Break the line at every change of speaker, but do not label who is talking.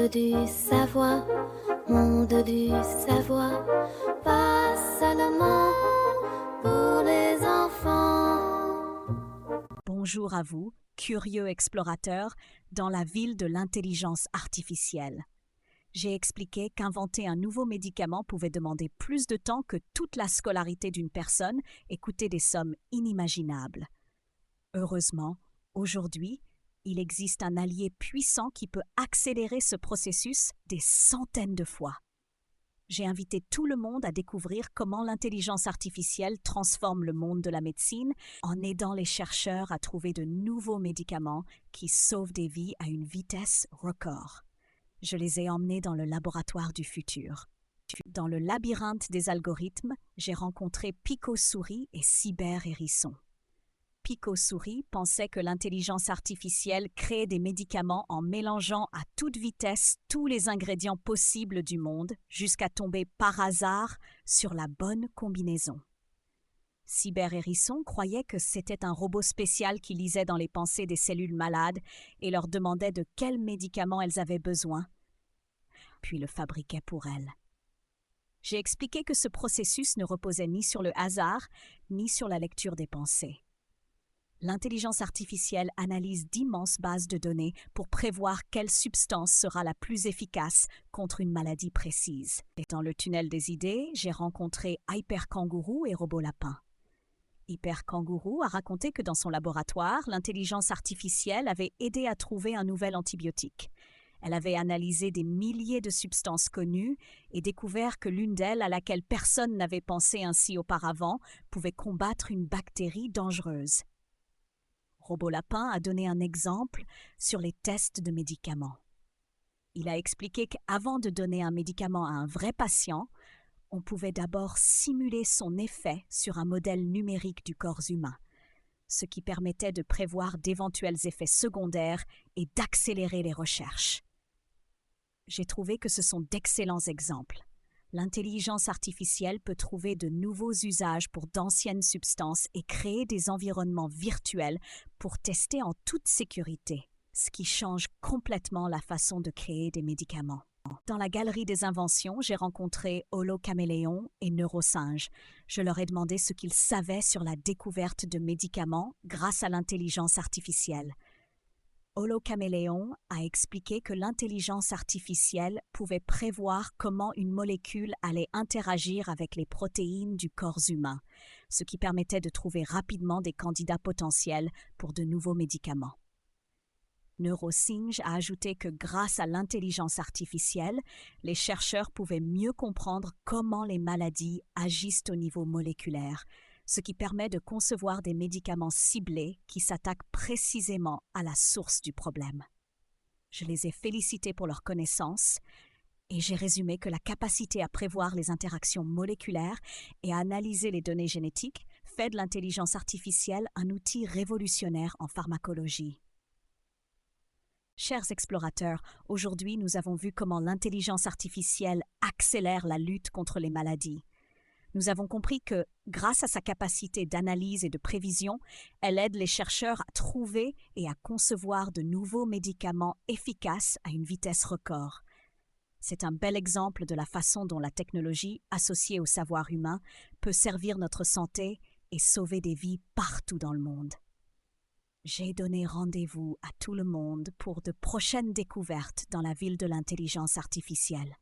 du savoir, monde du savoir, pas seulement pour les enfants.
Bonjour à vous, curieux explorateurs, dans la ville de l'intelligence artificielle. J'ai expliqué qu'inventer un nouveau médicament pouvait demander plus de temps que toute la scolarité d'une personne et coûter des sommes inimaginables. Heureusement, aujourd'hui, il existe un allié puissant qui peut accélérer ce processus des centaines de fois. J'ai invité tout le monde à découvrir comment l'intelligence artificielle transforme le monde de la médecine en aidant les chercheurs à trouver de nouveaux médicaments qui sauvent des vies à une vitesse record. Je les ai emmenés dans le laboratoire du futur. Dans le labyrinthe des algorithmes, j'ai rencontré Pico-Souris et Cyber-Hérisson. Pico-Souris pensait que l'intelligence artificielle créait des médicaments en mélangeant à toute vitesse tous les ingrédients possibles du monde jusqu'à tomber par hasard sur la bonne combinaison. Cyber-Hérisson croyait que c'était un robot spécial qui lisait dans les pensées des cellules malades et leur demandait de quels médicaments elles avaient besoin, puis le fabriquait pour elles. J'ai expliqué que ce processus ne reposait ni sur le hasard, ni sur la lecture des pensées. L'intelligence artificielle analyse d'immenses bases de données pour prévoir quelle substance sera la plus efficace contre une maladie précise. Et dans le tunnel des idées, j'ai rencontré Hyperkangourou et Robolapin. Hyperkangourou a raconté que dans son laboratoire, l'intelligence artificielle avait aidé à trouver un nouvel antibiotique. Elle avait analysé des milliers de substances connues et découvert que l'une d'elles, à laquelle personne n'avait pensé ainsi auparavant, pouvait combattre une bactérie dangereuse. Robolapin a donné un exemple sur les tests de médicaments. Il a expliqué qu'avant de donner un médicament à un vrai patient, on pouvait d'abord simuler son effet sur un modèle numérique du corps humain, ce qui permettait de prévoir d'éventuels effets secondaires et d'accélérer les recherches. J'ai trouvé que ce sont d'excellents exemples. L'intelligence artificielle peut trouver de nouveaux usages pour d'anciennes substances et créer des environnements virtuels pour tester en toute sécurité, ce qui change complètement la façon de créer des médicaments. Dans la galerie des inventions, j'ai rencontré Holocaméléon et Neurosinge. Je leur ai demandé ce qu'ils savaient sur la découverte de médicaments grâce à l'intelligence artificielle. Holocaméléon a expliqué que l'intelligence artificielle pouvait prévoir comment une molécule allait interagir avec les protéines du corps humain, ce qui permettait de trouver rapidement des candidats potentiels pour de nouveaux médicaments. Neurosinge a ajouté que grâce à l'intelligence artificielle, les chercheurs pouvaient mieux comprendre comment les maladies agissent au niveau moléculaire, ce qui permet de concevoir des médicaments ciblés qui s'attaquent précisément à la source du problème. Je les ai félicités pour leur connaissance et j'ai résumé que la capacité à prévoir les interactions moléculaires et à analyser les données génétiques fait de l'intelligence artificielle un outil révolutionnaire en pharmacologie. Chers explorateurs, aujourd'hui nous avons vu comment l'intelligence artificielle accélère la lutte contre les maladies. Nous avons compris que, grâce à sa capacité d'analyse et de prévision, elle aide les chercheurs à trouver et à concevoir de nouveaux médicaments efficaces à une vitesse record. C'est un bel exemple de la façon dont la technologie, associée au savoir humain, peut servir notre santé et sauver des vies partout dans le monde. J'ai donné rendez-vous à tout le monde pour de prochaines découvertes dans la ville de l'intelligence artificielle.